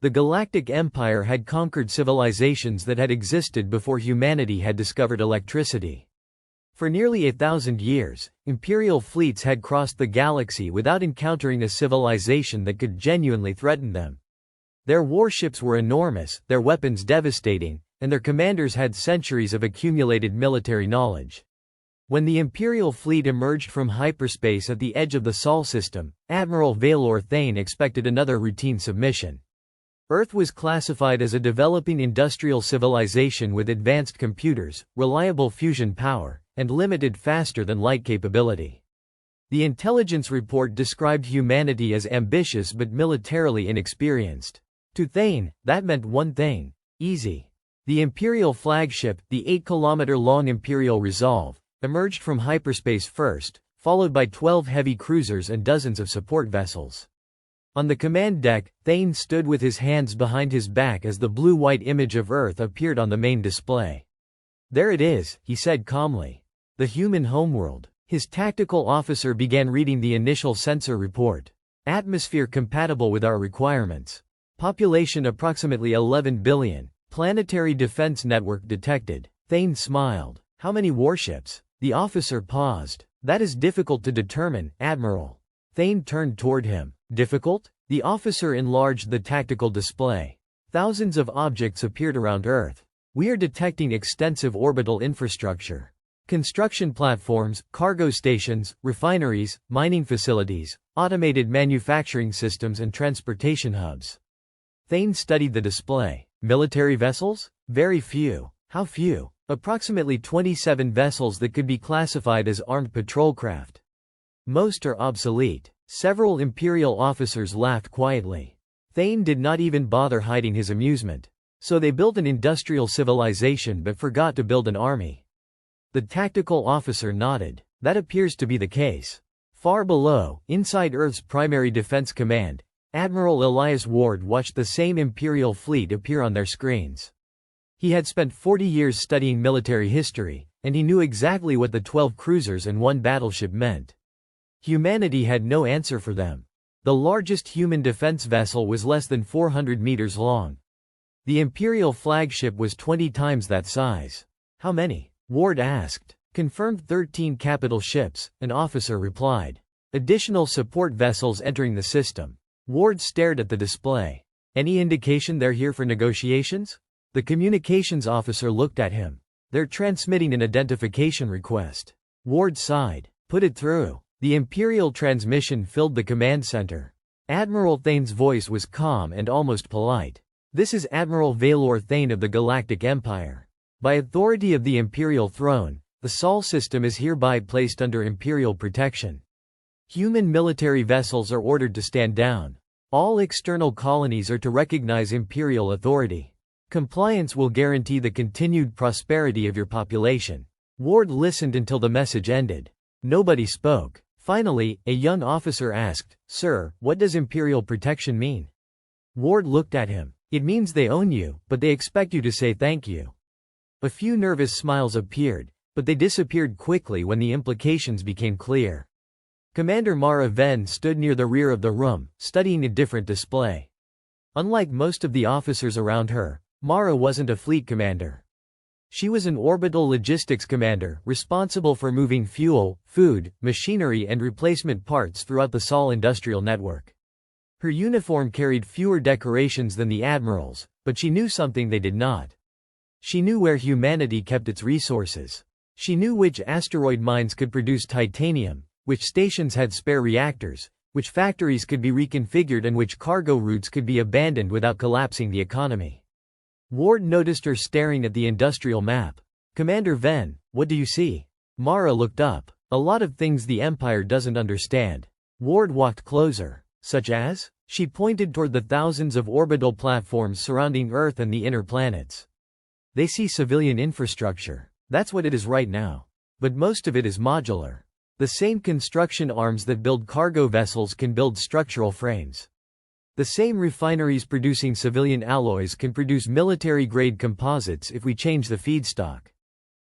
The Galactic Empire had conquered civilizations that had existed before humanity had discovered electricity. For nearly 1,000 years, Imperial fleets had crossed the galaxy without encountering a civilization that could genuinely threaten them. Their warships were enormous, their weapons devastating, and their commanders had centuries of accumulated military knowledge. When the Imperial fleet emerged from hyperspace at the edge of the Sol system, Admiral Valor Thane expected another routine submission. Earth was classified as a developing industrial civilization with advanced computers, reliable fusion power, and limited faster-than-light capability. The intelligence report described humanity as ambitious but militarily inexperienced. To Thane, that meant one thing: easy. The Imperial flagship, the 8-kilometer-long Imperial Resolve, emerged from hyperspace first, followed by 12 heavy cruisers and dozens of support vessels. On the command deck, Thane stood with his hands behind his back as the blue-white image of Earth appeared on the main display. "There it is," he said calmly. "The human homeworld." His tactical officer began reading the initial sensor report. "Atmosphere compatible with our requirements. Population approximately 11 billion. Planetary defense network detected." Thane smiled. "How many warships?" The officer paused. "That is difficult to determine, Admiral." Thane turned toward him. "Difficult?" The officer enlarged the tactical display. Thousands of objects appeared around Earth. "We are detecting extensive orbital infrastructure. Construction platforms, cargo stations, refineries, mining facilities, automated manufacturing systems and transportation hubs." Thane studied the display. "Military vessels?" "Very few." "How few?" "Approximately 27 vessels that could be classified as armed patrol craft. Most are obsolete." Several Imperial officers laughed quietly. Thane did not even bother hiding his amusement. "So they built an industrial civilization but forgot to build an army." The tactical officer nodded. "That appears to be the case." Far below, inside Earth's primary defense command, Admiral Elias Ward watched the same Imperial fleet appear on their screens. He had spent 40 years studying military history, and he knew exactly what the 12 cruisers and one battleship meant. Humanity had no answer for them. The largest human defense vessel was less than 400 meters long. The Imperial flagship was 20 times that size. "How many?" Ward asked. "Confirmed 13 capital ships," an officer replied. "Additional support vessels entering the system." Ward stared at the display. "Any indication they're here for negotiations?" The communications officer looked at him. "They're transmitting an identification request." Ward sighed. "Put it through." The Imperial transmission filled the command center. Admiral Thane's voice was calm and almost polite. "This is Admiral Valor Thane of the Galactic Empire. By authority of the Imperial throne, the Sol system is hereby placed under Imperial protection. Human military vessels are ordered to stand down. All external colonies are to recognize Imperial authority. Compliance will guarantee the continued prosperity of your population." Ward listened until the message ended. Nobody spoke. Finally, a young officer asked, "Sir, what does Imperial protection mean?" Ward looked at him. "It means they own you, but they expect you to say thank you." A few nervous smiles appeared, but they disappeared quickly when the implications became clear. Commander Mara Ven stood near the rear of the room, studying a different display. Unlike most of the officers around her, Mara wasn't a fleet commander. She was an orbital logistics commander, responsible for moving fuel, food, machinery and replacement parts throughout the Sol industrial network. Her uniform carried fewer decorations than the admirals, but she knew something they did not. She knew where humanity kept its resources. She knew which asteroid mines could produce titanium, which stations had spare reactors, which factories could be reconfigured and which cargo routes could be abandoned without collapsing the economy. Ward noticed her staring at the industrial map. "Commander Ven, what do you see?" Mara looked up. "A lot of things the Empire doesn't understand." Ward walked closer. "Such as?" She pointed toward the thousands of orbital platforms surrounding Earth and the inner planets. "They see civilian infrastructure. That's what it is right now. But most of it is modular. The same construction arms that build cargo vessels can build structural frames. The same refineries producing civilian alloys can produce military-grade composites if we change the feedstock.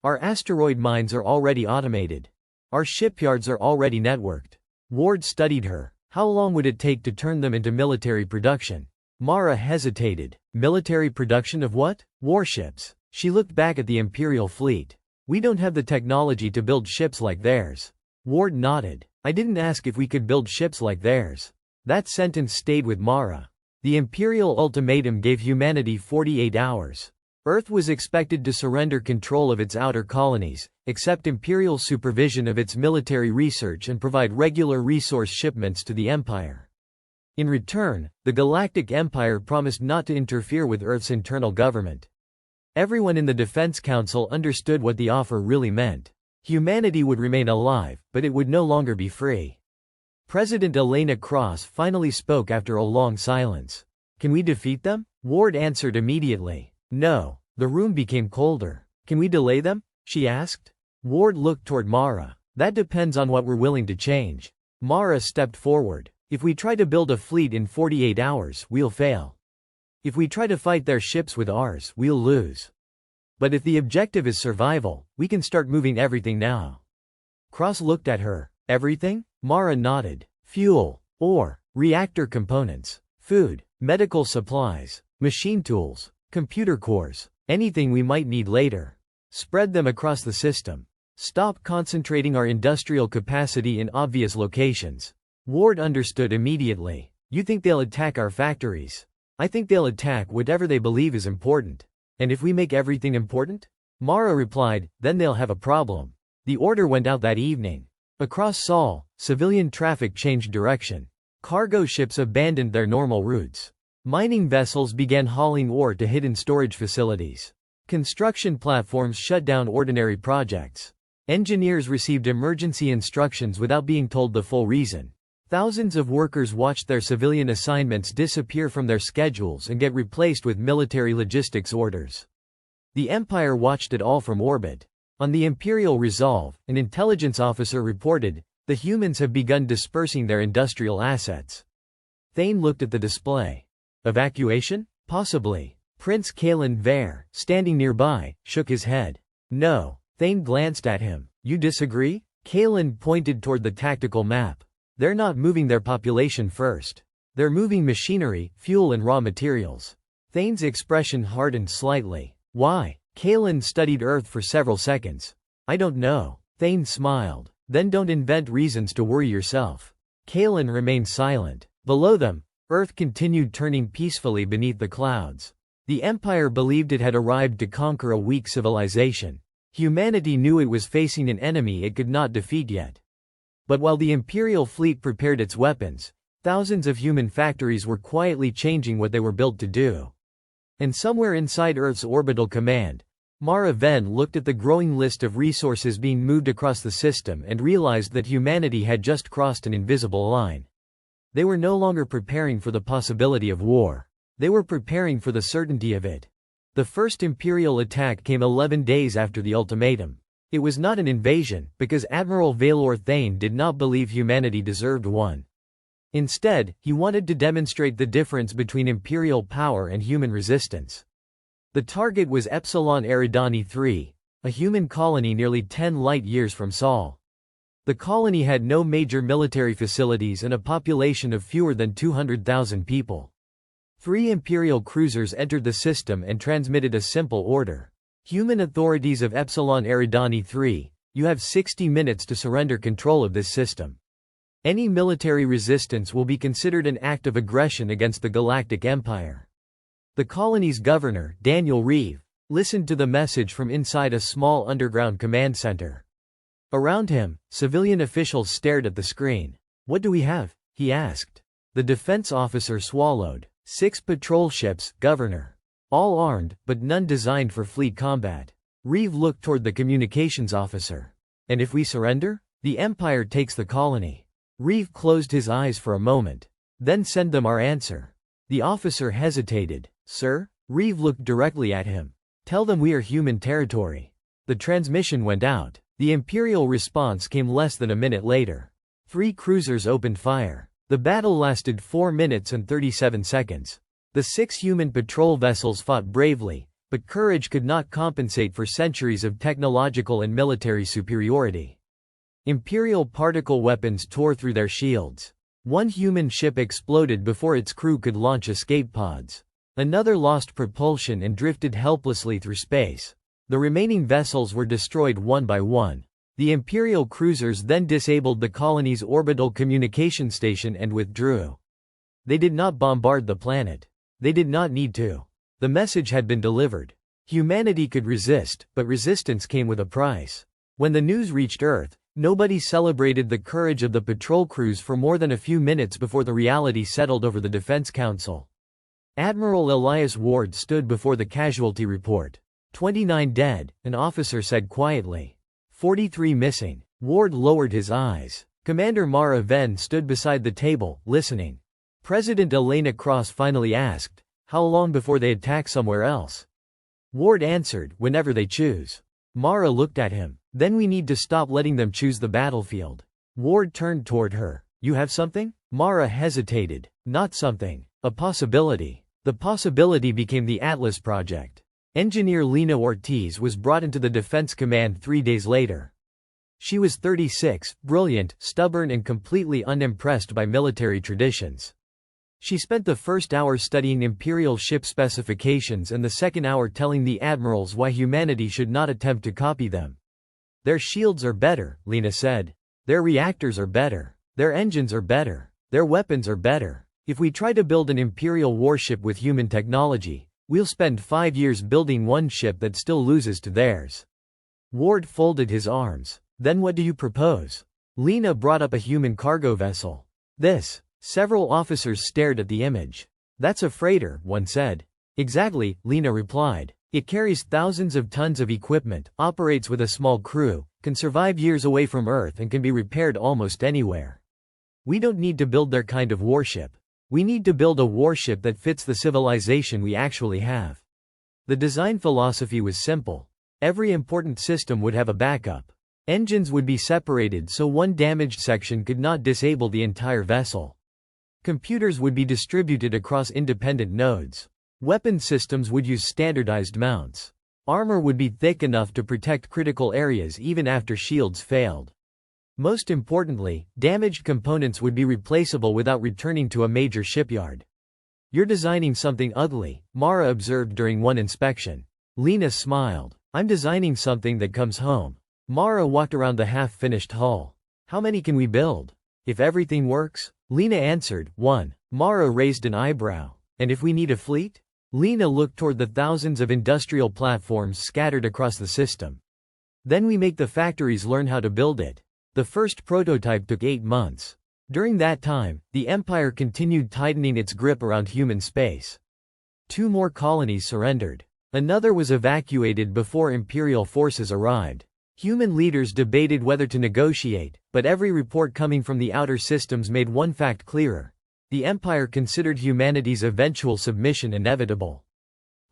Our asteroid mines are already automated. Our shipyards are already networked." Ward studied her. "How long would it take to turn them into military production?" Mara hesitated. Military production of what? Warships. She looked back at the Imperial fleet. We don't have the technology to build ships like theirs. Ward nodded. I didn't ask if we could build ships like theirs. That sentence stayed with Mara. The Imperial ultimatum gave humanity 48 hours. Earth was expected to surrender control of its outer colonies, accept Imperial supervision of its military research and provide regular resource shipments to the Empire. In return, the Galactic Empire promised not to interfere with Earth's internal government. Everyone in the Defense Council understood what the offer really meant. Humanity would remain alive, but it would no longer be free. President Elena Cross finally spoke after a long silence. Can we defeat them? Ward answered immediately. No. The room became colder. Can we delay them? She asked. Ward looked toward Mara. That depends on what we're willing to change. Mara stepped forward. If we try to build a fleet in 48 hours, we'll fail. If we try to fight their ships with ours, we'll lose. But if the objective is survival, we can start moving everything now. Cross looked at her. Everything? Mara nodded. Fuel, ore, reactor components, food, medical supplies, machine tools, computer cores, anything we might need later. Spread them across the system. Stop concentrating our industrial capacity in obvious locations. Ward understood immediately. You think they'll attack our factories? I think they'll attack whatever they believe is important. And if we make everything important? Mara replied, then they'll have a problem. The order went out that evening. Across Sol, civilian traffic changed direction. Cargo ships abandoned their normal routes. Mining vessels began hauling ore to hidden storage facilities. Construction platforms shut down ordinary projects. Engineers received emergency instructions without being told the full reason. Thousands of workers watched their civilian assignments disappear from their schedules and get replaced with military logistics orders. The Empire watched it all from orbit. On the Imperial Resolve, an intelligence officer reported, the humans have begun dispersing their industrial assets. Thane looked at the display. Evacuation? Possibly. Prince Kalen Vare, standing nearby, shook his head. No. Thane glanced at him. You disagree? Kalen pointed toward the tactical map. They're not moving their population first. They're moving machinery, fuel and raw materials. Thane's expression hardened slightly. Why? Kalen studied Earth for several seconds. I don't know. Thane smiled. Then don't invent reasons to worry yourself. Kalen remained silent. Below them, Earth continued turning peacefully beneath the clouds. The Empire believed it had arrived to conquer a weak civilization. Humanity knew it was facing an enemy it could not defeat yet. But while the Imperial fleet prepared its weapons, thousands of human factories were quietly changing what they were built to do. And somewhere inside Earth's orbital command, Mara Ven looked at the growing list of resources being moved across the system and realized that humanity had just crossed an invisible line. They were no longer preparing for the possibility of war. They were preparing for the certainty of it. The first Imperial attack came 11 days after the ultimatum. It was not an invasion, because Admiral Valor Thane did not believe humanity deserved one. Instead, he wanted to demonstrate the difference between Imperial power and human resistance. The target was Epsilon Eridani III, a human colony nearly 10 light-years from Sol. The colony had no major military facilities and a population of fewer than 200,000 people. 3 Imperial cruisers entered the system and transmitted a simple order. Human authorities of Epsilon Eridani III, you have 60 minutes to surrender control of this system. Any military resistance will be considered an act of aggression against the Galactic Empire. The colony's governor, Daniel Reeve, listened to the message from inside a small underground command center. Around him, civilian officials stared at the screen. What do we have? He asked. The defense officer swallowed. 6 patrol ships, Governor. All armed, but none designed for fleet combat. Reeve looked toward the communications officer. And if we surrender? The Empire takes the colony. Reeve closed his eyes for a moment. Then send them our answer. The officer hesitated. Sir? Reeve looked directly at him. Tell them we are human territory. The transmission went out. The Imperial response came less than a minute later. 3 cruisers opened fire. The battle lasted 4 minutes and 37 seconds. The 6 human patrol vessels fought bravely, but courage could not compensate for centuries of technological and military superiority. Imperial particle weapons tore through their shields. One human ship exploded before its crew could launch escape pods. Another lost propulsion and drifted helplessly through space. The remaining vessels were destroyed one by one. The Imperial cruisers then disabled the colony's orbital communication station and withdrew. They did not bombard the planet. They did not need to. The message had been delivered. Humanity could resist, but resistance came with a price. When the news reached Earth, nobody celebrated the courage of the patrol crews for more than a few minutes before the reality settled over the Defense Council. Admiral Elias Ward stood before the casualty report. 29 dead, an officer said quietly. 43 missing. Ward lowered his eyes. Commander Mara Venn stood beside the table, listening. President Elena Cross finally asked, "How long before they attack somewhere else?" Ward answered, "Whenever they choose." Mara looked at him. "Then we need to stop letting them choose the battlefield." Ward turned toward her. "You have something?" Mara hesitated. "Not something. A possibility." The possibility became the Atlas Project. Engineer Lena Ortiz was brought into the Defense Command 3 days later. She was 36, brilliant, stubborn and completely unimpressed by military traditions. She spent the first hour studying Imperial ship specifications and the second hour telling the admirals why humanity should not attempt to copy them. "Their shields are better," Lena said. "Their reactors are better. Their engines are better. Their weapons are better. If we try to build an Imperial warship with human technology, we'll spend 5 years building one ship that still loses to theirs." Ward folded his arms. "Then what do you propose?" Lena brought up a human cargo vessel. "This." Several officers stared at the image. "That's a freighter," one said. "Exactly," Lena replied. "It carries thousands of tons of equipment, operates with a small crew, can survive years away from Earth and can be repaired almost anywhere. We don't need to build their kind of warship. We need to build a warship that fits the civilization we actually have." The design philosophy was simple. Every important system would have a backup. Engines would be separated so one damaged section could not disable the entire vessel. Computers would be distributed across independent nodes. Weapon systems would use standardized mounts. Armor would be thick enough to protect critical areas even after shields failed. Most importantly, damaged components would be replaceable without returning to a major shipyard. "You're designing something ugly," Mara observed during one inspection. Lena smiled. "I'm designing something that comes home." Mara walked around the half-finished hull. "How many can we build?" "If everything works?" Lena answered, "1." Mara raised an eyebrow. "And if we need a fleet?" Lena looked toward the thousands of industrial platforms scattered across the system. "Then we make the factories learn how to build it." The first prototype took 8 months. During that time, the Empire continued tightening its grip around human space. 2 more colonies surrendered. Another was evacuated before Imperial forces arrived. Human leaders debated whether to negotiate, but every report coming from the outer systems made one fact clearer. The Empire considered humanity's eventual submission inevitable.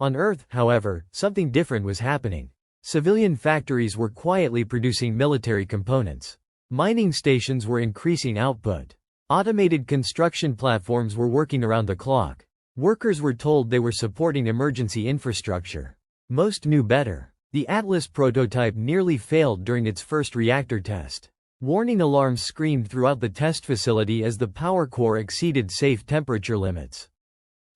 On Earth, however, something different was happening. Civilian factories were quietly producing military components. Mining stations were increasing output. Automated construction platforms were working around the clock. Workers were told they were supporting emergency infrastructure. Most knew better. The Atlas prototype nearly failed during its first reactor test. Warning alarms screamed throughout the test facility as the power core exceeded safe temperature limits.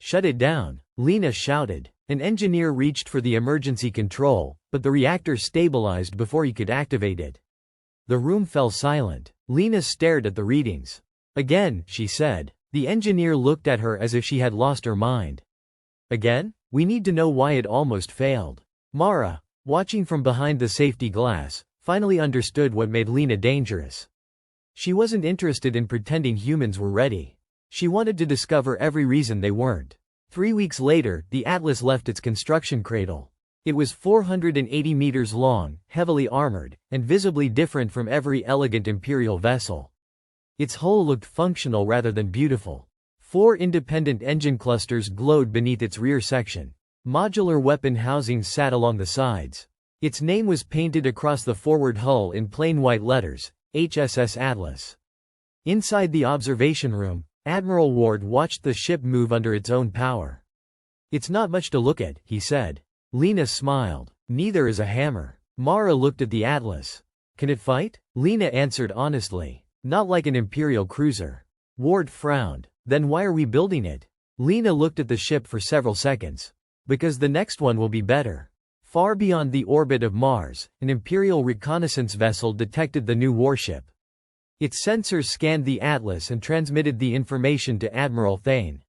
"Shut it down," Lena shouted. An engineer reached for the emergency control, but the reactor stabilized before he could activate it. The room fell silent. Lena stared at the readings. "Again," she said. The engineer looked at her as if she had lost her mind. "Again? We need to know why it almost failed." Mara, watching from behind the safety glass, finally understood what made Lena dangerous. She wasn't interested in pretending humans were ready. She wanted to discover every reason they weren't. 3 weeks later, the Atlas left its construction cradle. It was 480 meters long, heavily armored, and visibly different from every elegant Imperial vessel. Its hull looked functional rather than beautiful. 4 independent engine clusters glowed beneath its rear section. Modular weapon housings sat along the sides. Its name was painted across the forward hull in plain white letters, HSS Atlas. Inside the observation room, Admiral Ward watched the ship move under its own power. "It's not much to look at," he said. Lena smiled. "Neither is a hammer." Mara looked at the Atlas. "Can it fight?" Lena answered honestly. "Not like an Imperial cruiser." Ward frowned. Then why are we building it? Lena looked at the ship for several seconds. Because the next one will be better. Far beyond the orbit of Mars, an Imperial reconnaissance vessel detected the new warship. Its sensors scanned the atlas and transmitted the information to Admiral Thane.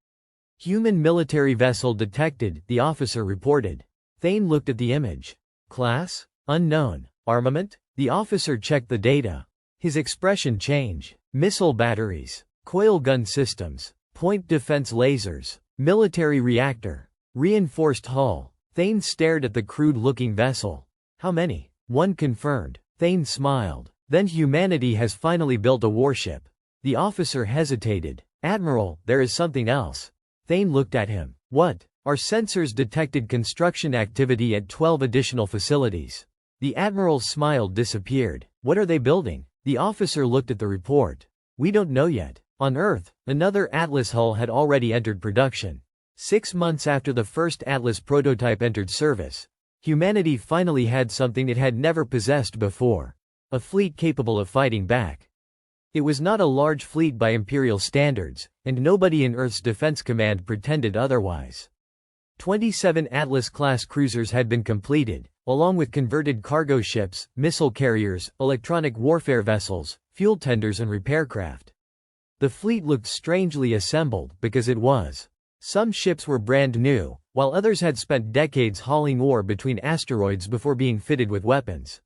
Human military vessel detected, the officer reported. Thane looked at the image. Class? Unknown. Armament? The officer checked the data. His expression changed. Missile batteries. Coil gun systems. Point defense lasers. Military reactor. Reinforced hull. Thane stared at the crude-looking vessel. How many? One confirmed. Thane smiled. Then humanity has finally built a warship. The officer hesitated. Admiral, there is something else. Thane looked at him. What? Our sensors detected construction activity at 12 additional facilities. The Admiral's smile disappeared. What are they building? The officer looked at the report. We don't know yet. On Earth, another Atlas hull had already entered production. 6 months after the first Atlas prototype entered service, humanity finally had something it had never possessed before. A fleet capable of fighting back. It was not a large fleet by Imperial standards, and nobody in Earth's Defense Command pretended otherwise. 27 Atlas-class cruisers had been completed, along with converted cargo ships, missile carriers, electronic warfare vessels, fuel tenders and repair craft. The fleet looked strangely assembled because it was. Some ships were brand new, while others had spent decades hauling ore between asteroids before being fitted with weapons.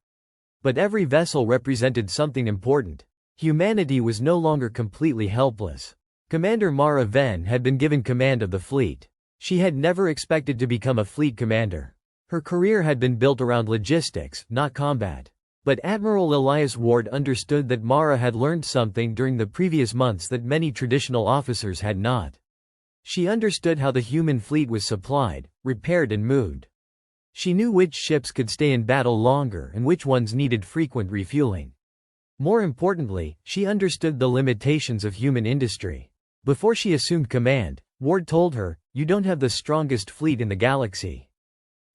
But every vessel represented something important. Humanity was no longer completely helpless. Commander Mara Venn had been given command of the fleet. She had never expected to become a fleet commander. Her career had been built around logistics, not combat. But Admiral Elias Ward understood that Mara had learned something during the previous months that many traditional officers had not. She understood how the human fleet was supplied, repaired and moved. She knew which ships could stay in battle longer and which ones needed frequent refueling. More importantly, she understood the limitations of human industry. Before she assumed command, Ward told her, "You don't have the strongest fleet in the galaxy."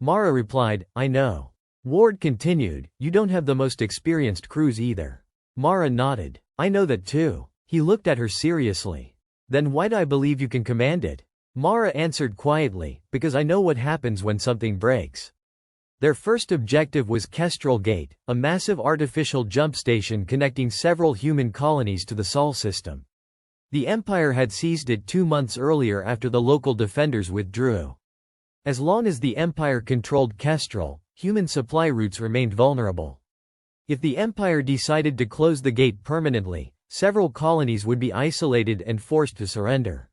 Mara replied, "I know." Ward continued, "You don't have the most experienced crews either." Mara nodded. "I know that too." He looked at her seriously. "Then why do I believe you can command it?" Mara answered quietly, "Because I know what happens when something breaks." Their first objective was Kestrel Gate, a massive artificial jump station connecting several human colonies to the Sol system. The Empire had seized it 2 months earlier after the local defenders withdrew. As long as the Empire controlled Kestrel, human supply routes remained vulnerable. If the Empire decided to close the gate permanently, several colonies would be isolated and forced to surrender.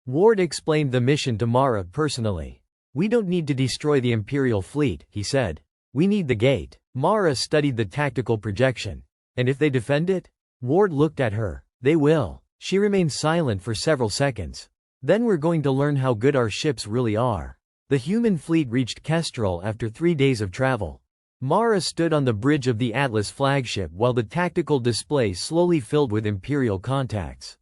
Ward explained the mission to Mara personally. "We don't need to destroy the Imperial fleet," he said. "We need the gate." Mara studied the tactical projection. "And if they defend it?" Ward looked at her. "They will." She remained silent for several seconds. "Then we're going to learn how good our ships really are." The human fleet reached Kestrel after 3 days of travel. Mara stood on the bridge of the Atlas flagship while the tactical display slowly filled with Imperial contacts.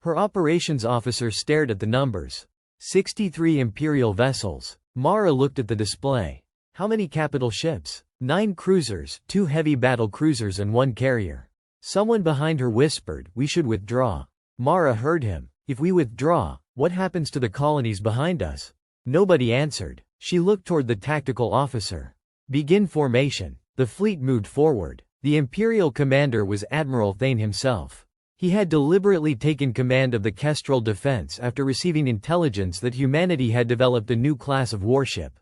Her operations officer stared at the numbers. 63 Imperial vessels. Mara looked at the display. How many capital ships? 9 cruisers, 2 heavy battle cruisers and 1 carrier. Someone behind her whispered, "We should withdraw." Mara heard him. "If we withdraw, what happens to the colonies behind us?" Nobody answered. She looked toward the tactical officer. "Begin formation." The fleet moved forward. The Imperial commander was Admiral Thane himself. He had deliberately taken command of the Kestrel defense after receiving intelligence that humanity had developed a new class of warship.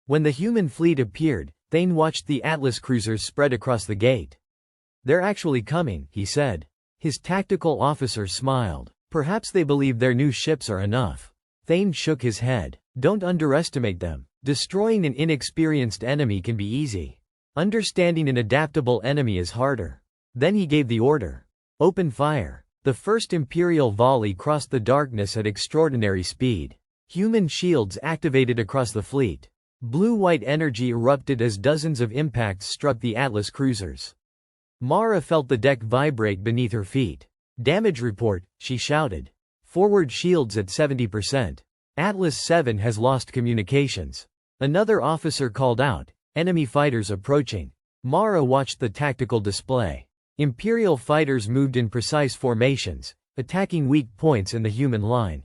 When the human fleet appeared, Thane watched the Atlas cruisers spread across the gate. "They're actually coming," he said. His tactical officer smiled. "Perhaps they believe their new ships are enough." Thane shook his head. "Don't underestimate them. Destroying an inexperienced enemy can be easy. Understanding an adaptable enemy is harder." Then he gave the order. "Open fire." The first Imperial volley crossed the darkness at extraordinary speed. Human shields activated across the fleet. Blue-white energy erupted as dozens of impacts struck the Atlas cruisers. Mara felt the deck vibrate beneath her feet. "Damage report," she shouted. "Forward shields at 70%. Atlas 7 has lost communications." Another officer called out, "Enemy fighters approaching." Mara watched the tactical display. Imperial fighters moved in precise formations, attacking weak points in the human line.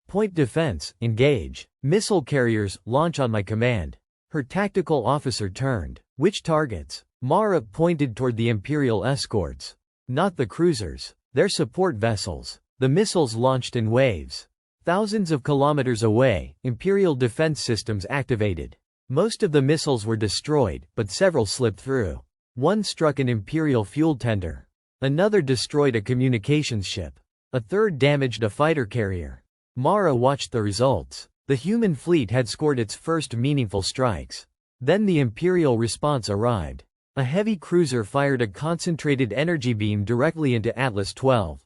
Point defense, engage. Missile carriers, launch on my command. Her tactical officer turned. Which targets? Mara pointed toward the Imperial escorts. Not the cruisers. They're support vessels. The missiles launched in waves. Thousands of kilometers away, Imperial defense systems activated. Most of the missiles were destroyed, but several slipped through. One struck an Imperial fuel tender. Another destroyed a communications ship. A third damaged a fighter carrier. Mara watched the results. The human fleet had scored its first meaningful strikes. Then the Imperial response arrived. A heavy cruiser fired a concentrated energy beam directly into Atlas 12.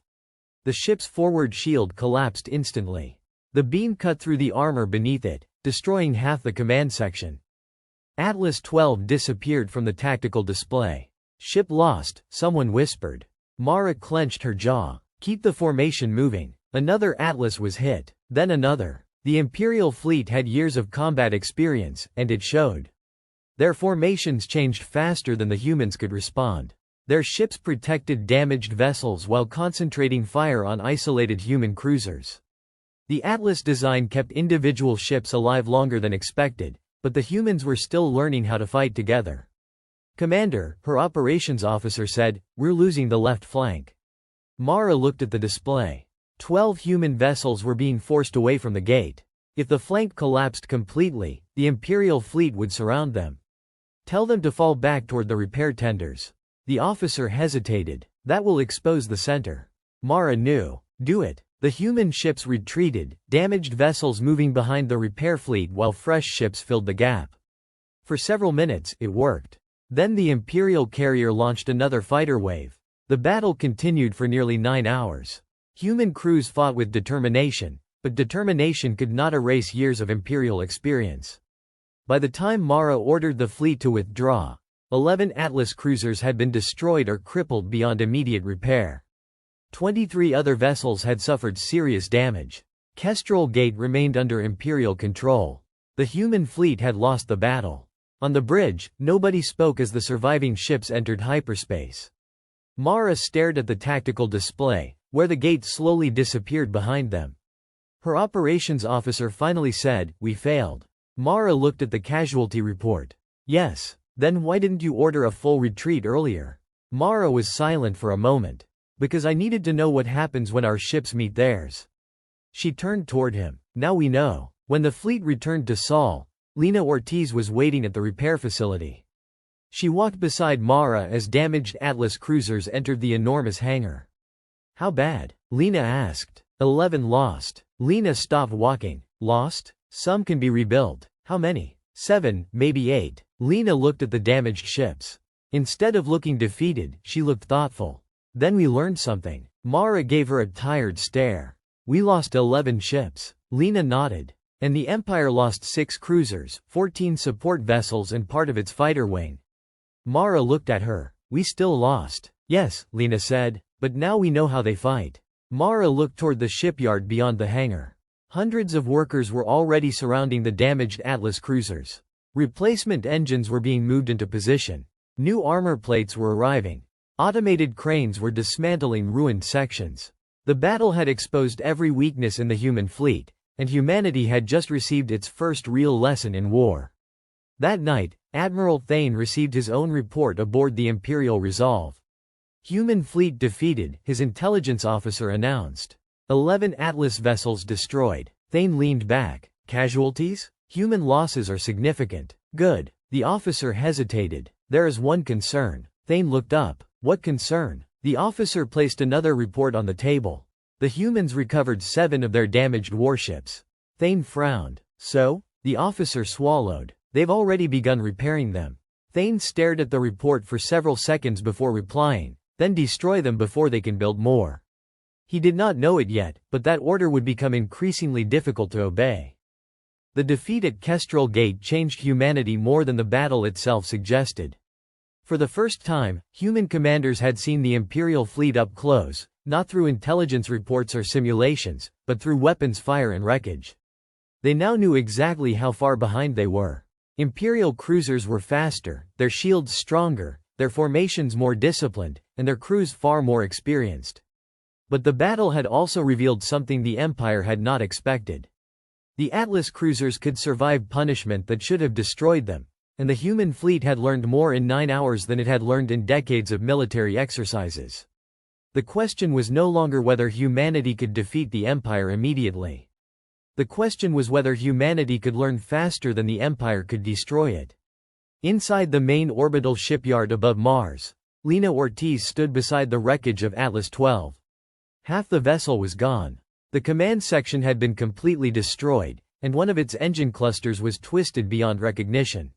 The ship's forward shield collapsed instantly. The beam cut through the armor beneath it, destroying half the command section. Atlas 12 disappeared from the tactical display. Ship lost, someone whispered. Mara clenched her jaw. Keep the formation moving. Another Atlas was hit. Then another. The Imperial fleet had years of combat experience, and it showed. Their formations changed faster than the humans could respond. Their ships protected damaged vessels while concentrating fire on isolated human cruisers. The Atlas design kept individual ships alive longer than expected, but the humans were still learning how to fight together. Commander, her operations officer said, we're losing the left flank. Mara looked at the display. 12 human vessels were being forced away from the gate. If the flank collapsed completely, the Imperial fleet would surround them. Tell them to fall back toward the repair tenders. The officer hesitated. That will expose the center. Mara knew. Do it. The human ships retreated, damaged vessels moving behind the repair fleet while fresh ships filled the gap. For several minutes, it worked. Then the Imperial carrier launched another fighter wave. The battle continued for nearly 9 hours. Human crews fought with determination, but determination could not erase years of Imperial experience. By the time Mara ordered the fleet to withdraw, 11 Atlas cruisers had been destroyed or crippled beyond immediate repair. 23 other vessels had suffered serious damage. Kestrel Gate remained under Imperial control. The human fleet had lost the battle. On the bridge, nobody spoke as the surviving ships entered hyperspace. Mara stared at the tactical display, where the gate slowly disappeared behind them. Her operations officer finally said, we failed. Mara looked at the casualty report. Yes. Then why didn't you order a full retreat earlier? Mara was silent for a moment. Because I needed to know what happens when our ships meet theirs. She turned toward him. Now we know. When the fleet returned to Sol, Lena Ortiz was waiting at the repair facility. She walked beside Mara as damaged Atlas cruisers entered the enormous hangar. How bad? Lena asked. 11 lost. Lena stopped walking. Lost? Some can be rebuilt. How many? 7, maybe 8. Lena looked at the damaged ships. Instead of looking defeated, she looked thoughtful. Then we learned something. Mara gave her a tired stare. We lost 11 ships. Lena nodded. And the Empire lost 6 cruisers, 14 support vessels and part of its fighter wing. Mara looked at her. We still lost. Yes, Lena said, but now we know how they fight. Mara looked toward the shipyard beyond the hangar. Hundreds of workers were already surrounding the damaged Atlas cruisers. Replacement engines were being moved into position. New armor plates were arriving. Automated cranes were dismantling ruined sections. The battle had exposed every weakness in the human fleet, and humanity had just received its first real lesson in war. That night, Admiral Thane received his own report aboard the Imperial Resolve. Human fleet defeated, his intelligence officer announced. 11 Atlas vessels destroyed. Thane leaned back. Casualties? Human losses are significant. Good. The officer hesitated. There is one concern. Thane looked up. What concern? The officer placed another report on the table. The humans recovered 7 of their damaged warships. Thane frowned. So? The officer swallowed. They've already begun repairing them. Thane stared at the report for several seconds before replying. Then destroy them before they can build more. He did not know it yet, but that order would become increasingly difficult to obey. The defeat at Kestrel Gate changed humanity more than the battle itself suggested. For the first time, human commanders had seen the Imperial fleet up close, not through intelligence reports or simulations, but through weapons fire and wreckage. They now knew exactly how far behind they were. Imperial cruisers were faster, their shields stronger, their formations more disciplined, and their crews far more experienced. But the battle had also revealed something the Empire had not expected. The Atlas cruisers could survive punishment that should have destroyed them, and the human fleet had learned more in 9 hours than it had learned in decades of military exercises. The question was no longer whether humanity could defeat the Empire immediately. The question was whether humanity could learn faster than the Empire could destroy it. Inside the main orbital shipyard above Mars, Lena Ortiz stood beside the wreckage of Atlas 12. Half the vessel was gone. The command section had been completely destroyed, and one of its engine clusters was twisted beyond recognition.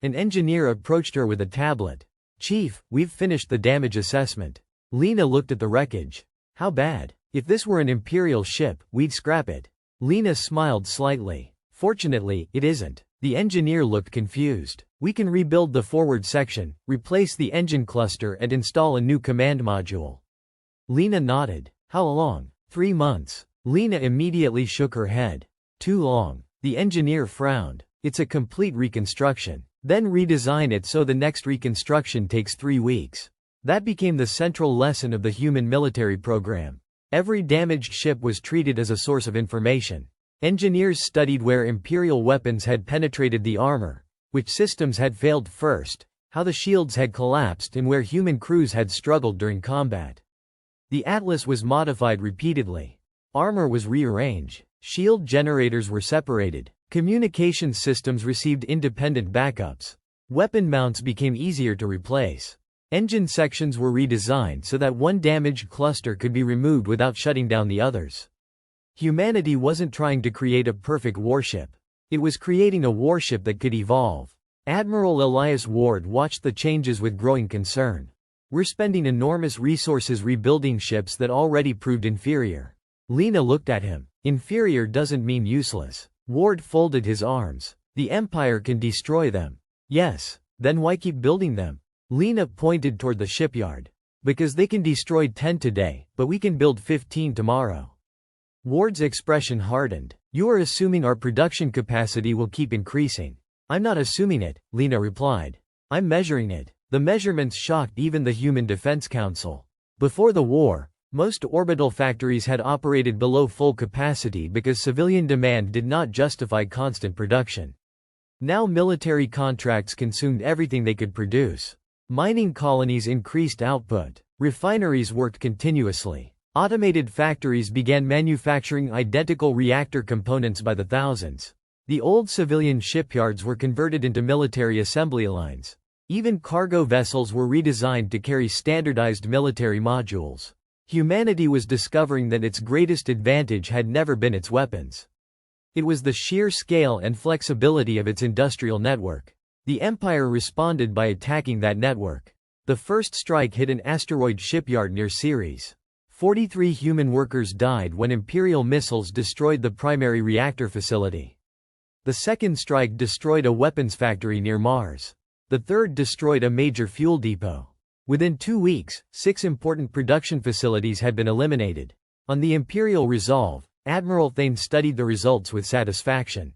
An engineer approached her with a tablet. "Chief, we've finished the damage assessment." Lena looked at the wreckage. "How bad? If this were an Imperial ship, we'd scrap it." Lena smiled slightly. "Fortunately, it isn't." The engineer looked confused. "We can rebuild the forward section, replace the engine cluster and install a new command module." Lena nodded. "How long?" 3 months. Lena immediately shook her head. "Too long." The engineer frowned. "It's a complete reconstruction. Then redesign it so the next reconstruction takes 3 weeks." That became the central lesson of the human military program. Every damaged ship was treated as a source of information. Engineers studied where Imperial weapons had penetrated the armor, which systems had failed first, how the shields had collapsed and where human crews had struggled during combat. The Atlas was modified repeatedly. Armor was rearranged. Shield generators were separated. Communication systems received independent backups. Weapon mounts became easier to replace. Engine sections were redesigned so that one damaged cluster could be removed without shutting down the others. Humanity wasn't trying to create a perfect warship. It was creating a warship that could evolve. Admiral Elias Ward watched the changes with growing concern. "We're spending enormous resources rebuilding ships that already proved inferior." Lena looked at him. "Inferior doesn't mean useless." Ward folded his arms. "The Empire can destroy them." "Yes. Then why keep building them?" Lena pointed toward the shipyard. "Because they can destroy 10 today, but we can build 15 tomorrow." Ward's expression hardened. "You are assuming our production capacity will keep increasing." "I'm not assuming it," Lena replied. "I'm measuring it." The measurements shocked even the Human Defense Council. Before the war, most orbital factories had operated below full capacity because civilian demand did not justify constant production. Now military contracts consumed everything they could produce. Mining colonies increased output. Refineries worked continuously. Automated factories began manufacturing identical reactor components by the thousands. The old civilian shipyards were converted into military assembly lines. Even cargo vessels were redesigned to carry standardized military modules. Humanity was discovering that its greatest advantage had never been its weapons. It was the sheer scale and flexibility of its industrial network. The Empire responded by attacking that network. The first strike hit an asteroid shipyard near Ceres. 43 human workers died when Imperial missiles destroyed the primary reactor facility. The second strike destroyed a weapons factory near Mars. The third destroyed a major fuel depot. Within 2 weeks, 6 important production facilities had been eliminated. On the Imperial Resolve, Admiral Thane studied the results with satisfaction.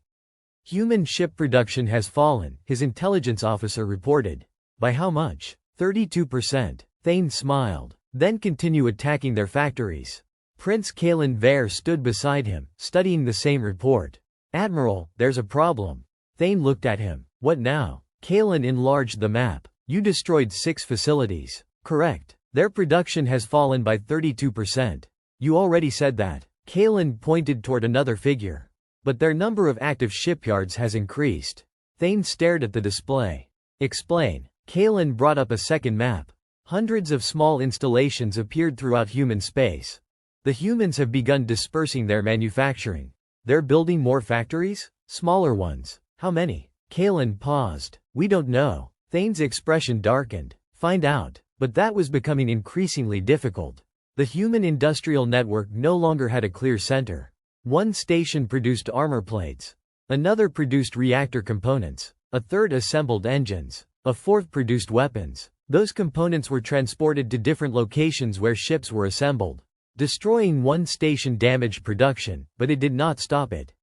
"Human ship production has fallen," his intelligence officer reported. "By how much?" 32%. Thane smiled. "Then continue attacking their factories." Prince Kalen Vare stood beside him, studying the same report. "Admiral, there's a problem." Thane looked at him. "What now?" Kalen enlarged the map. "You destroyed 6 facilities." "Correct. Their production has fallen by 32%. "You already said that." Kalen pointed toward another figure. "But their number of active shipyards has increased." Thane stared at the display. "Explain." Kalen brought up a second map. Hundreds of small installations appeared throughout human space. The humans have begun dispersing their manufacturing. "They're building more factories?" "Smaller ones." "How many?" Kalen paused. "We don't know." Thane's expression darkened. "Find out." But that was becoming increasingly difficult. The human industrial network no longer had a clear center. One station produced armor plates. Another produced reactor components. A third assembled engines. A fourth produced weapons. Those components were transported to different locations where ships were assembled. Destroying one station damaged production, but it did not stop it.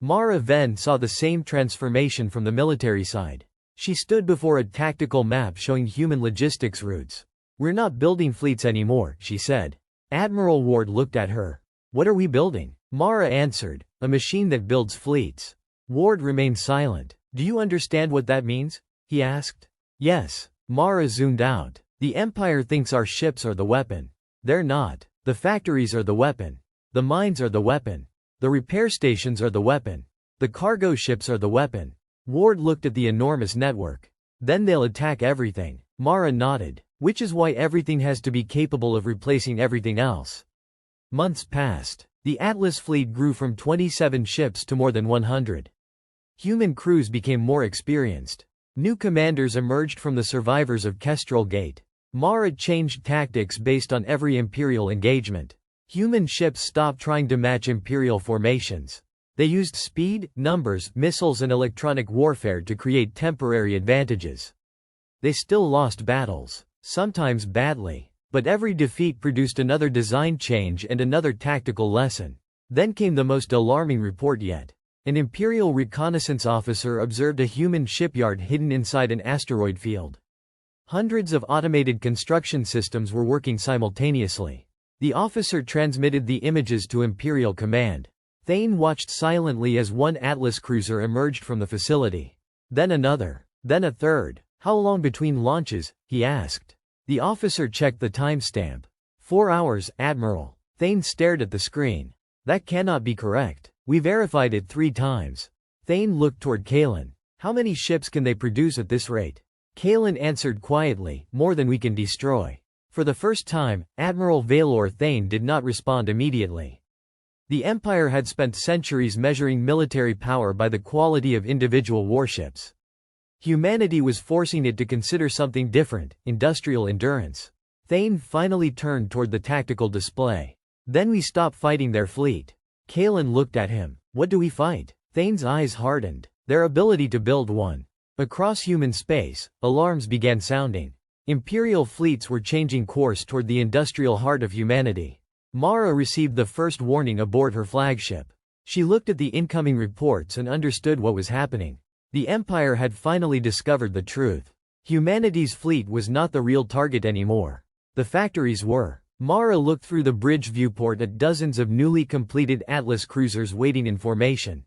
Mara Ven saw the same transformation from the military side. She stood before a tactical map showing human logistics routes. "We're not building fleets anymore," she said. Admiral Ward looked at her. What are we building? Mara answered, a machine that builds fleets. Ward remained silent. Do you understand what that means? He asked. Yes. Mara zoomed out. The Empire thinks our ships are the weapon. They're not. The factories are the weapon. The mines are the weapon. The repair stations are the weapon. The cargo ships are the weapon. Ward looked at the enormous network. Then they'll attack everything. Mara nodded. Which is why everything has to be capable of replacing everything else. Months passed. The Atlas fleet grew from 27 ships to more than 100. Human crews became more experienced. New commanders emerged from the survivors of Kestrel Gate. Mara changed tactics based on every Imperial engagement. Human ships stopped trying to match Imperial formations. They used speed, numbers, missiles and electronic warfare to create temporary advantages. They still lost battles, sometimes badly, but every defeat produced another design change and another tactical lesson. Then came the most alarming report yet. An Imperial reconnaissance officer observed a human shipyard hidden inside an asteroid field. Hundreds of automated construction systems were working simultaneously. The officer transmitted the images to Imperial Command. Thane watched silently as one Atlas cruiser emerged from the facility. Then another. Then a third. How long between launches? He asked. The officer checked the timestamp. 4 hours, Admiral. Thane stared at the screen. That cannot be correct. We verified it 3 times. Thane looked toward Kalen. How many ships can they produce at this rate? Kalen answered quietly, more than we can destroy. For the first time, Admiral Valor Thane did not respond immediately. The Empire had spent centuries measuring military power by the quality of individual warships. Humanity was forcing it to consider something different, industrial endurance. Thane finally turned toward the tactical display. Then we stop fighting their fleet. Kalen looked at him. What do we fight? Thane's eyes hardened. Their ability to build one. Across human space, alarms began sounding. Imperial fleets were changing course toward the industrial heart of humanity. Mara received the first warning aboard her flagship. She looked at the incoming reports and understood what was happening. The Empire had finally discovered the truth. Humanity's fleet was not the real target anymore. The factories were. Mara looked through the bridge viewport at dozens of newly completed Atlas cruisers waiting in formation.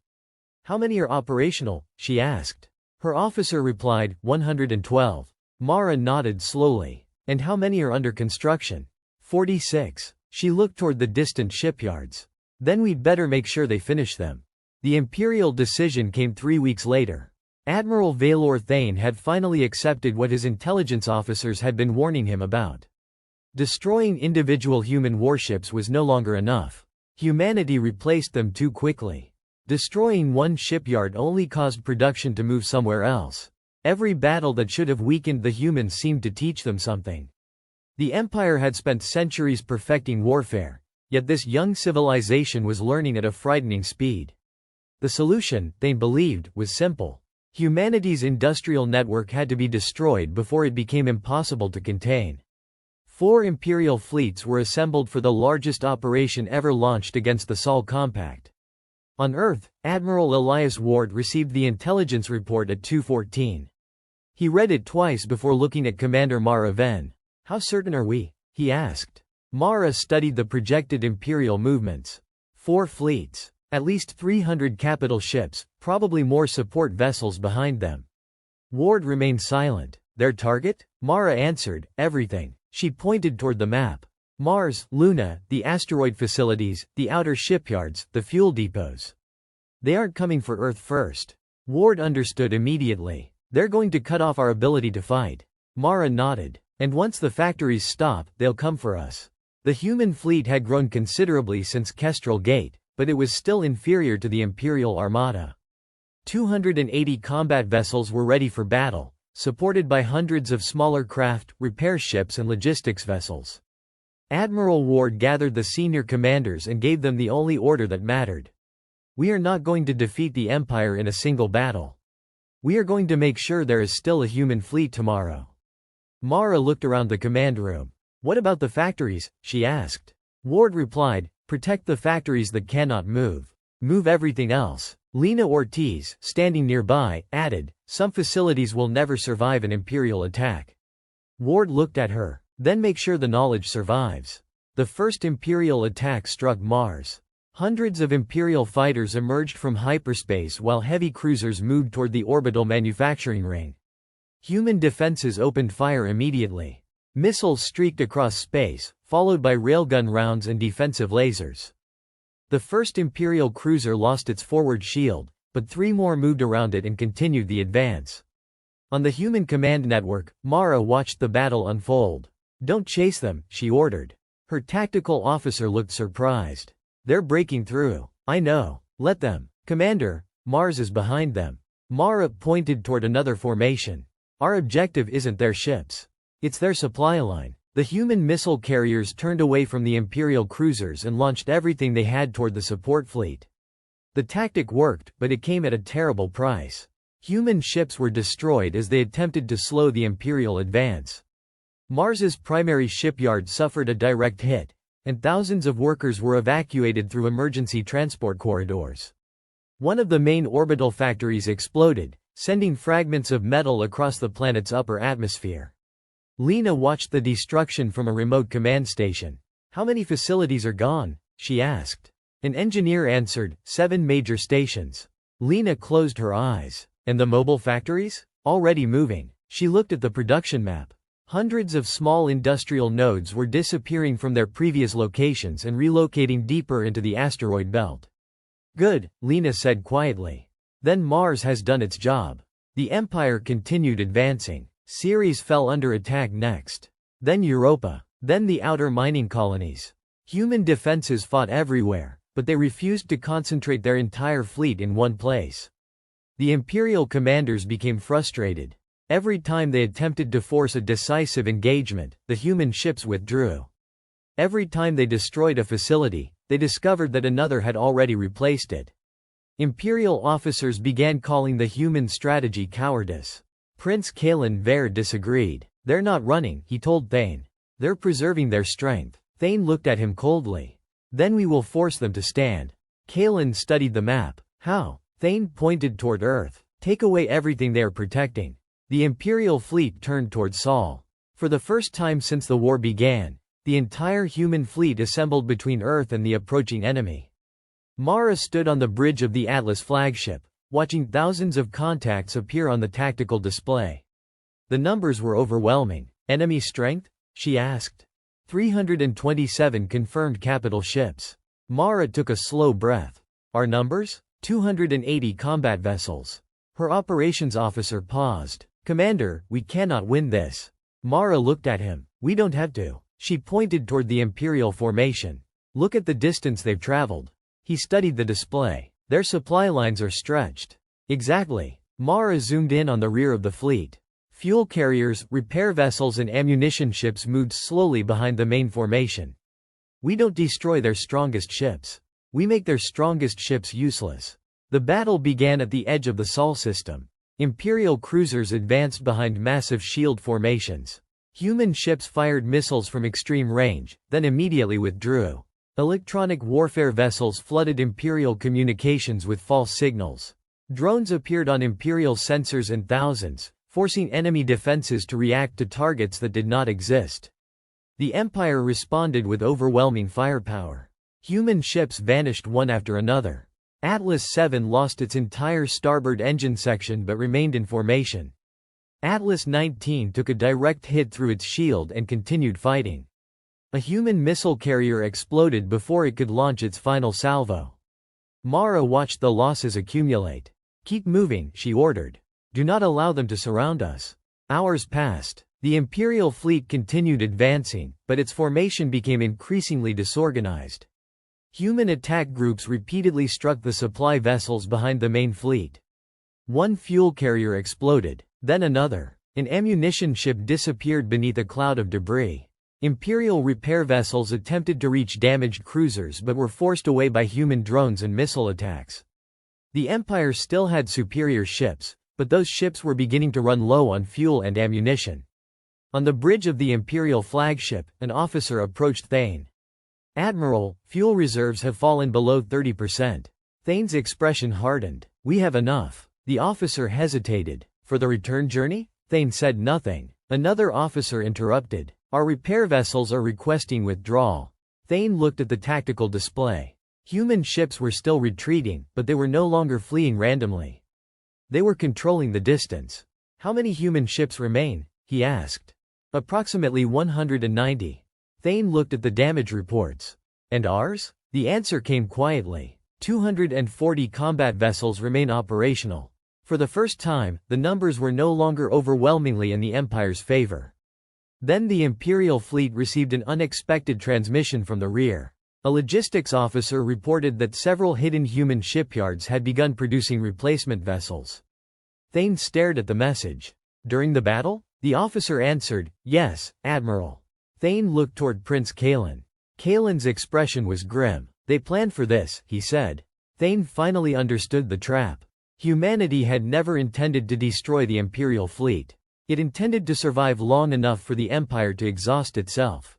How many are operational? She asked. Her officer replied, 112. Mara nodded slowly. And how many are under construction? 46. She looked toward the distant shipyards. Then we'd better make sure they finish them. The Imperial decision came 3 weeks later. Admiral Valor Thane had finally accepted what his intelligence officers had been warning him about. Destroying individual human warships was no longer enough. Humanity replaced them too quickly. Destroying one shipyard only caused production to move somewhere else. Every battle that should have weakened the humans seemed to teach them something. The Empire had spent centuries perfecting warfare, yet this young civilization was learning at a frightening speed. The solution, they believed, was simple. Humanity's industrial network had to be destroyed before it became impossible to contain. 4 Imperial fleets were assembled for the largest operation ever launched against the Sol Compact. On Earth, Admiral Elias Ward received the intelligence report at 2:14. He read it twice before looking at Commander Mara Ven. How certain are we? He asked. Mara studied the projected Imperial movements. 4 fleets. At least 300 capital ships, probably more support vessels behind them. Ward remained silent. Their target? Mara answered, everything. She pointed toward the map. Mars, Luna, the asteroid facilities, the outer shipyards, the fuel depots. They aren't coming for Earth first. Ward understood immediately. They're going to cut off our ability to fight. Mara nodded. And once the factories stop, they'll come for us. The human fleet had grown considerably since Kestrel Gate, but it was still inferior to the Imperial Armada. 280 combat vessels were ready for battle, supported by hundreds of smaller craft, repair ships and logistics vessels. Admiral Ward gathered the senior commanders and gave them the only order that mattered. We are not going to defeat the Empire in a single battle. We are going to make sure there is still a human fleet tomorrow. Mara looked around the command room. What about the factories? She asked. Ward replied, protect the factories that cannot move. Move everything else. Lena Ortiz, standing nearby, added, some facilities will never survive an Imperial attack. Ward looked at her. Then make sure the knowledge survives. The first Imperial attack struck Mars. Hundreds of Imperial fighters emerged from hyperspace while heavy cruisers moved toward the orbital manufacturing ring. Human defenses opened fire immediately. Missiles streaked across space, followed by railgun rounds and defensive lasers. The first Imperial cruiser lost its forward shield, but 3 more moved around it and continued the advance. On the human command network, Mara watched the battle unfold. "Don't chase them," she ordered. Her tactical officer looked surprised. "They're breaking through." "I know. Let them." "Commander, Mars is behind them." Mara pointed toward another formation. "Our objective isn't their ships. It's their supply line." The human missile carriers turned away from the Imperial cruisers and launched everything they had toward the support fleet. The tactic worked, but it came at a terrible price. Human ships were destroyed as they attempted to slow the Imperial advance. Mars's primary shipyard suffered a direct hit, and thousands of workers were evacuated through emergency transport corridors. One of the main orbital factories exploded, sending fragments of metal across the planet's upper atmosphere. Lena watched the destruction from a remote command station. "How many facilities are gone?" she asked. An engineer answered, 7 major stations. Lena closed her eyes. "And the mobile factories?" "Already moving." She looked at the production map. Hundreds of small industrial nodes were disappearing from their previous locations and relocating deeper into the asteroid belt. "Good," Lena said quietly. "Then Mars has done its job." The Empire continued advancing. Ceres fell under attack next. Then Europa. Then the outer mining colonies. Human defenses fought everywhere, but they refused to concentrate their entire fleet in one place. The Imperial commanders became frustrated. Every time they attempted to force a decisive engagement, the human ships withdrew. Every time they destroyed a facility, they discovered that another had already replaced it. Imperial officers began calling the human strategy cowardice. Prince Kalen Vare disagreed. "They're not running," he told Thane. "They're preserving their strength." Thane looked at him coldly. "Then we will force them to stand." Kalen studied the map. "How?" Thane pointed toward Earth. "Take away everything they are protecting." The Imperial fleet turned toward Sol. For the first time since the war began, the entire human fleet assembled between Earth and the approaching enemy. Mara stood on the bridge of the Atlas flagship, watching thousands of contacts appear on the tactical display. The numbers were overwhelming. "Enemy strength?" she asked. 327 confirmed capital ships. Mara took a slow breath. "Our numbers?" 280 combat vessels. Her operations officer paused. "Commander, we cannot win this." Mara looked at him. "We don't have to." She pointed toward the Imperial formation. "Look at the distance they've traveled." He studied the display. "Their supply lines are stretched." "Exactly." Mara zoomed in on the rear of the fleet. Fuel carriers, repair vessels and ammunition ships moved slowly behind the main formation. "We don't destroy their strongest ships. We make their strongest ships useless." The battle began at the edge of the Sol system. Imperial cruisers advanced behind massive shield formations. Human ships fired missiles from extreme range, then immediately withdrew. Electronic warfare vessels flooded Imperial communications with false signals. Drones appeared on Imperial sensors in thousands, forcing enemy defenses to react to targets that did not exist. The Empire responded with overwhelming firepower. Human ships vanished one after another. Atlas VII lost its entire starboard engine section but remained in formation. Atlas 19 took a direct hit through its shield and continued fighting. A human missile carrier exploded before it could launch its final salvo. Mara watched the losses accumulate. "Keep moving," she ordered. "Do not allow them to surround us." Hours passed. The Imperial fleet continued advancing, but its formation became increasingly disorganized. Human attack groups repeatedly struck the supply vessels behind the main fleet. One fuel carrier exploded, then another. An ammunition ship disappeared beneath a cloud of debris. Imperial repair vessels attempted to reach damaged cruisers but were forced away by human drones and missile attacks. The Empire still had superior ships, but those ships were beginning to run low on fuel and ammunition. On the bridge of the Imperial flagship, an officer approached Thane. "Admiral, fuel reserves have fallen below 30%. Thane's expression hardened. "We have enough." The officer hesitated. "For the return journey?" Thane said nothing. Another officer interrupted. "Our repair vessels are requesting withdrawal." Thane looked at the tactical display. Human ships were still retreating, but they were no longer fleeing randomly. They were controlling the distance. How many human ships remain? He asked. Approximately 190. Thane looked at the damage reports. And ours? The answer came quietly. 240 combat vessels remain operational. For the first time, the numbers were no longer overwhelmingly in the Empire's favor. Then the Imperial fleet received an unexpected transmission from the rear. A logistics officer reported that several hidden human shipyards had begun producing replacement vessels. Thane stared at the message. During the battle? The officer answered, "Yes, Admiral." Thane looked toward Prince Kalen. Kalen's expression was grim. "They planned for this," he said. Thane finally understood the trap. Humanity had never intended to destroy the Imperial fleet. It intended to survive long enough for the Empire to exhaust itself.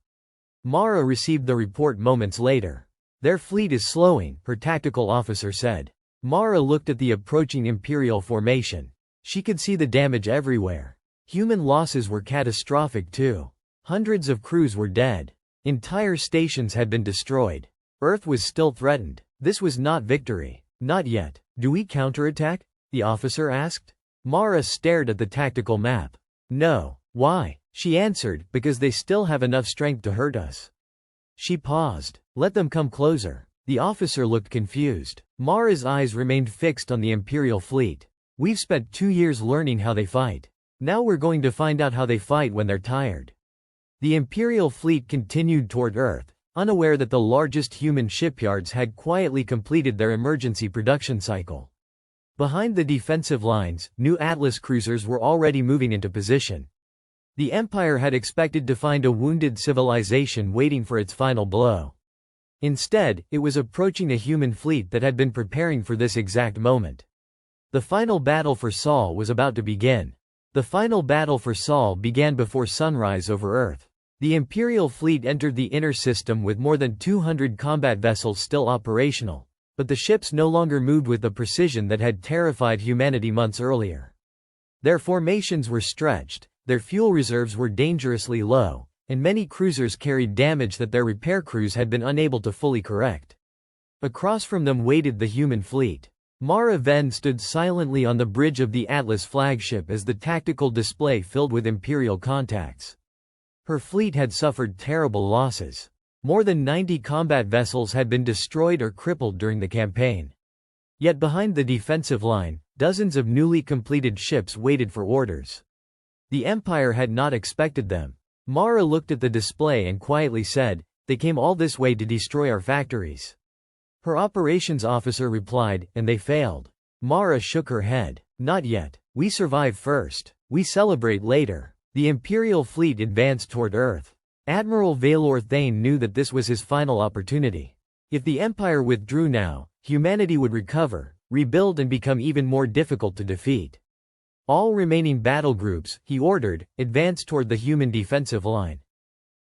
Mara received the report moments later. "Their fleet is slowing," her tactical officer said. Mara looked at the approaching Imperial formation. She could see the damage everywhere. Human losses were catastrophic too. Hundreds of crews were dead. Entire stations had been destroyed. Earth was still threatened. This was not victory. Not yet. "Do we counterattack?" the officer asked. Mara stared at the tactical map. "No." "Why?" She answered, "Because they still have enough strength to hurt us." She paused. "Let them come closer." The officer looked confused. Mara's eyes remained fixed on the Imperial fleet. "We've spent 2 years learning how they fight. Now we're going to find out how they fight when they're tired." The Imperial fleet continued toward Earth, unaware that the largest human shipyards had quietly completed their emergency production cycle. Behind the defensive lines, new Atlas cruisers were already moving into position. The Empire had expected to find a wounded civilization waiting for its final blow. Instead, it was approaching a human fleet that had been preparing for this exact moment. The final battle for Sol was about to begin. The final battle for Sol began before sunrise over Earth. The Imperial fleet entered the inner system with more than 200 combat vessels still operational, but the ships no longer moved with the precision that had terrified humanity months earlier. Their formations were stretched, their fuel reserves were dangerously low, and many cruisers carried damage that their repair crews had been unable to fully correct. Across from them waited the human fleet. Mara Ven stood silently on the bridge of the Atlas flagship as the tactical display filled with Imperial contacts. Her fleet had suffered terrible losses. More than 90 combat vessels had been destroyed or crippled during the campaign. Yet behind the defensive line, dozens of newly completed ships waited for orders. The Empire had not expected them. Mara looked at the display and quietly said, "They came all this way to destroy our factories." Her operations officer replied, "And they failed." Mara shook her head. "Not yet. We survive first. We celebrate later." The Imperial fleet advanced toward Earth. Admiral Valor Thane knew that this was his final opportunity. If the Empire withdrew now, humanity would recover, rebuild and become even more difficult to defeat. All remaining battle groups, he ordered, advance toward the human defensive line.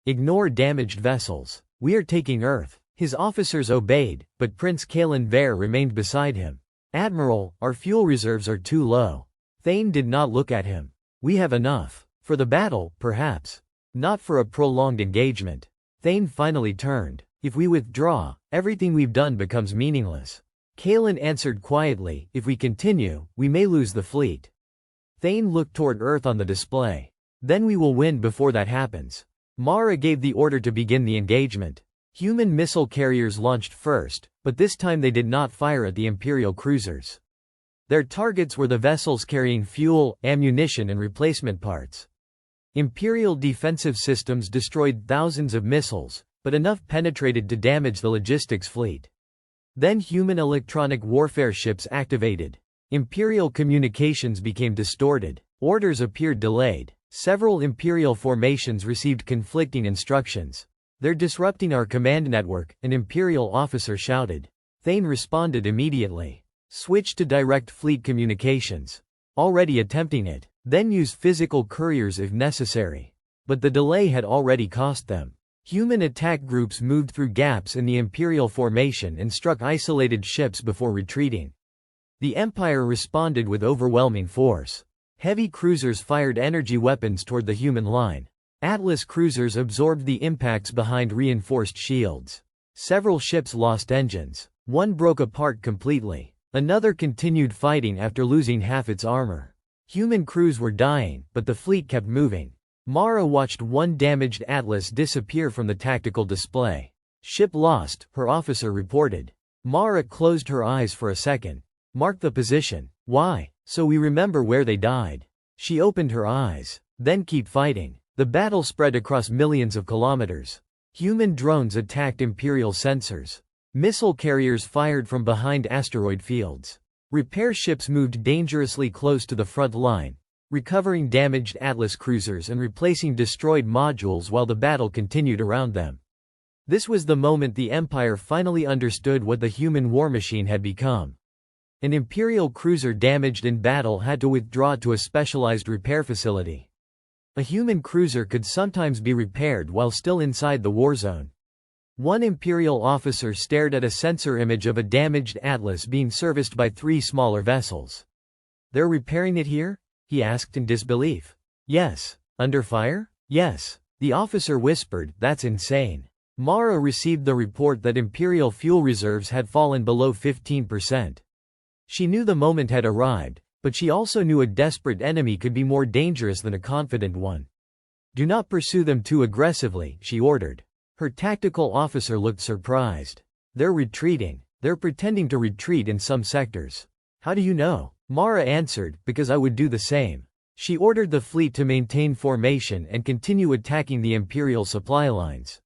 "Ignore damaged vessels. We are taking Earth." His officers obeyed, but Prince Kalen Vare remained beside him. "Admiral, our fuel reserves are too low." Thane did not look at him. "We have enough. For the battle, perhaps. Not for a prolonged engagement." Thane finally turned. "If we withdraw, everything we've done becomes meaningless." Kalen answered quietly, "If we continue, we may lose the fleet." Thane looked toward Earth on the display. "Then we will win before that happens." Mara gave the order to begin the engagement. Human missile carriers launched first, but this time they did not fire at the Imperial cruisers. Their targets were the vessels carrying fuel, ammunition and replacement parts. Imperial defensive systems destroyed thousands of missiles, but enough penetrated to damage the logistics fleet. Then human electronic warfare ships activated. Imperial communications became distorted. Orders appeared delayed. Several Imperial formations received conflicting instructions. "They're disrupting our command network," an Imperial officer shouted. Thane responded immediately. "Switch to direct fleet communications." "Already attempting it. Then use physical couriers if necessary." But the delay had already cost them. Human attack groups moved through gaps in the Imperial formation and struck isolated ships before retreating. The Empire responded with overwhelming force. Heavy cruisers fired energy weapons toward the human line. Atlas cruisers absorbed the impacts behind reinforced shields. Several ships lost engines. One broke apart completely. Another continued fighting after losing half its armor. Human crews were dying, but the fleet kept moving. Mara watched one damaged Atlas disappear from the tactical display. Ship lost, her officer reported. Mara closed her eyes for a second. Mark the position. Why? So we remember where they died. She opened her eyes. Then keep fighting. The battle spread across millions of kilometers. Human drones attacked Imperial sensors. Missile carriers fired from behind asteroid fields. Repair ships moved dangerously close to the front line, recovering damaged Atlas cruisers and replacing destroyed modules while the battle continued around them. This was the moment the Empire finally understood what the human war machine had become. An Imperial cruiser damaged in battle had to withdraw to a specialized repair facility. A human cruiser could sometimes be repaired while still inside the war zone. One Imperial officer stared at a sensor image of a damaged Atlas being serviced by 3 smaller vessels. "They're repairing it here?" he asked in disbelief. "Yes." "Under fire?" "Yes." The officer whispered, "That's insane." Mara received the report that Imperial fuel reserves had fallen below 15%. She knew the moment had arrived, but she also knew a desperate enemy could be more dangerous than a confident one. "Do not pursue them too aggressively," she ordered. Her tactical officer looked surprised. "They're retreating. They're pretending to retreat in some sectors." "How do you know?" Mara answered, "Because I would do the same." She ordered the fleet to maintain formation and continue attacking the Imperial supply lines.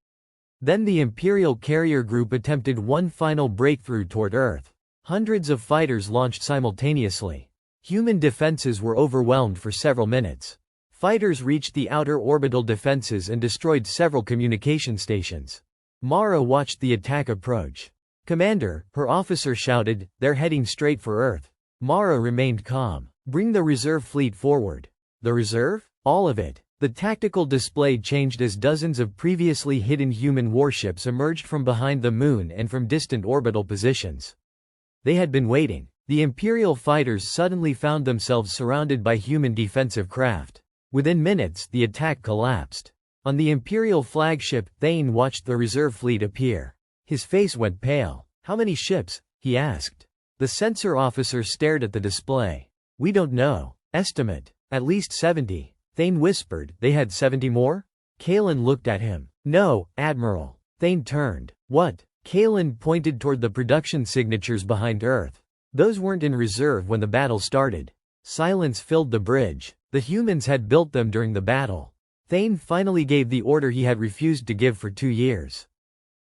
Then the Imperial carrier group attempted one final breakthrough toward Earth. Hundreds of fighters launched simultaneously. Human defenses were overwhelmed for several minutes. Fighters reached the outer orbital defenses and destroyed several communication stations. Mara watched the attack approach. "Commander," her officer shouted, "they're heading straight for Earth." Mara remained calm. "Bring the reserve fleet forward." "The reserve?" "All of it." The tactical display changed as dozens of previously hidden human warships emerged from behind the moon and from distant orbital positions. They had been waiting. The Imperial fighters suddenly found themselves surrounded by human defensive craft. Within minutes, the attack collapsed. On the Imperial flagship, Thane watched the reserve fleet appear. His face went pale. "How many ships?" he asked. The sensor officer stared at the display. "We don't know. Estimate. At least 70. Thane whispered, "They had 70 more?" Kalen looked at him. "No, Admiral." Thane turned. "What?" Kalen pointed toward the production signatures behind Earth. "Those weren't in reserve when the battle started." Silence filled the bridge. The humans had built them during the battle. Thane finally gave the order he had refused to give for 2 years.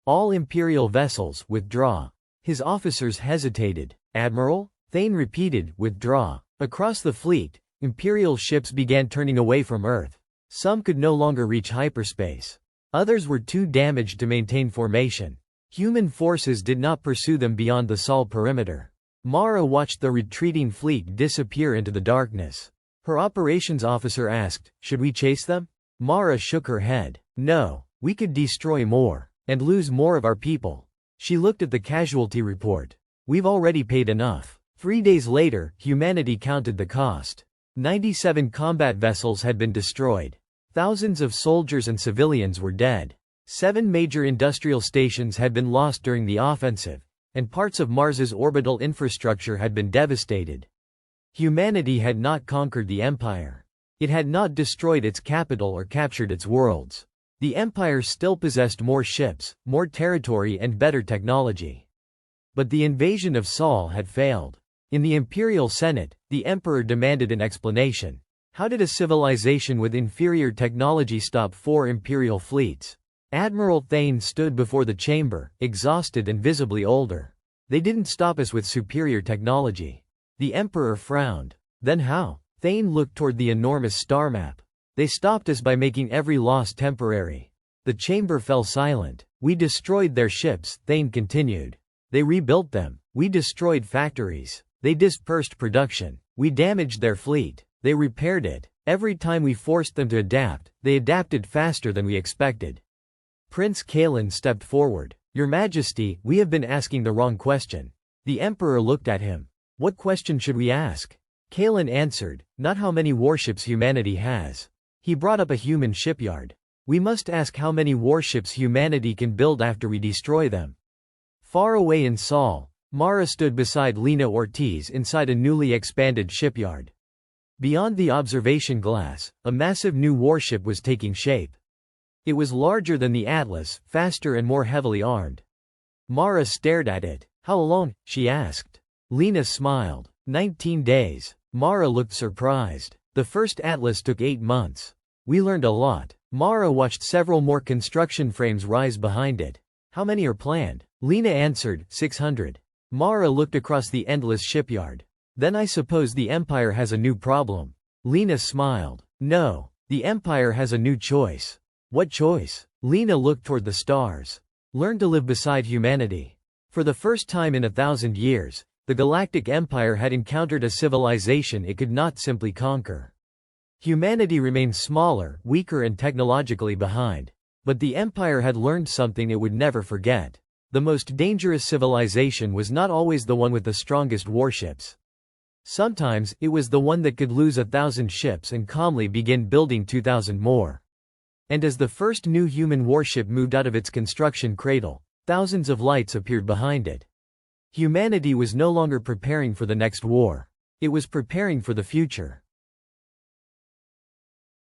"All Imperial vessels, withdraw." His officers hesitated. "Admiral?" Thane repeated, "Withdraw." Across the fleet, Imperial ships began turning away from Earth. Some could no longer reach hyperspace. Others were too damaged to maintain formation. Human forces did not pursue them beyond the Sol perimeter. Mara watched the retreating fleet disappear into the darkness. Her operations officer asked, "Should we chase them?" Mara shook her head. "No. We could destroy more. And lose more of our people." She looked at the casualty report. "We've already paid enough." 3 days later, humanity counted the cost. 97 combat vessels had been destroyed. Thousands of soldiers and civilians were dead. 7 major industrial stations had been lost during the offensive, and parts of Mars's orbital infrastructure had been devastated. Humanity had not conquered the Empire. It had not destroyed its capital or captured its worlds. The Empire still possessed more ships, more territory and better technology. But the invasion of Sol had failed. In the Imperial Senate, the Emperor demanded an explanation. How did a civilization with inferior technology stop 4 Imperial fleets? Admiral Thane stood before the chamber, exhausted and visibly older. "They didn't stop us with superior technology." The Emperor frowned. "Then how?" Thane looked toward the enormous star map. "They stopped us by making every loss temporary." The chamber fell silent. "We destroyed their ships," Thane continued. "They rebuilt them. We destroyed factories. They dispersed production. We damaged their fleet. They repaired it. Every time we forced them to adapt, they adapted faster than we expected." Prince Kalen stepped forward. "Your Majesty, we have been asking the wrong question." The Emperor looked at him. "What question should we ask?" Kalen answered, "Not how many warships humanity has." He brought up a human shipyard. We must ask how many warships humanity can build after we destroy them. Far away in Sol, Mara stood beside Lena Ortiz inside a newly expanded shipyard. Beyond the observation glass, a massive new warship was taking shape. It was larger than the Atlas, faster and more heavily armed. Mara stared at it. How long? She asked. Lena smiled. 19 days. Mara looked surprised. The first Atlas took 8 months. We learned a lot. Mara watched several more construction frames rise behind it. How many are planned? Lena answered, 600. Mara looked across the endless shipyard. Then I suppose the Empire has a new problem. Lena smiled. No. The Empire has a new choice. What choice? Lena looked toward the stars. Learn to live beside humanity. For the first time in 1,000 years, the Galactic Empire had encountered a civilization it could not simply conquer. Humanity remained smaller, weaker and technologically behind. But the Empire had learned something it would never forget. The most dangerous civilization was not always the one with the strongest warships. Sometimes, it was the one that could lose 1,000 ships and calmly begin building 2,000 more. And as the first new human warship moved out of its construction cradle, thousands of lights appeared behind it. Humanity was no longer preparing for the next war. It was preparing for the future.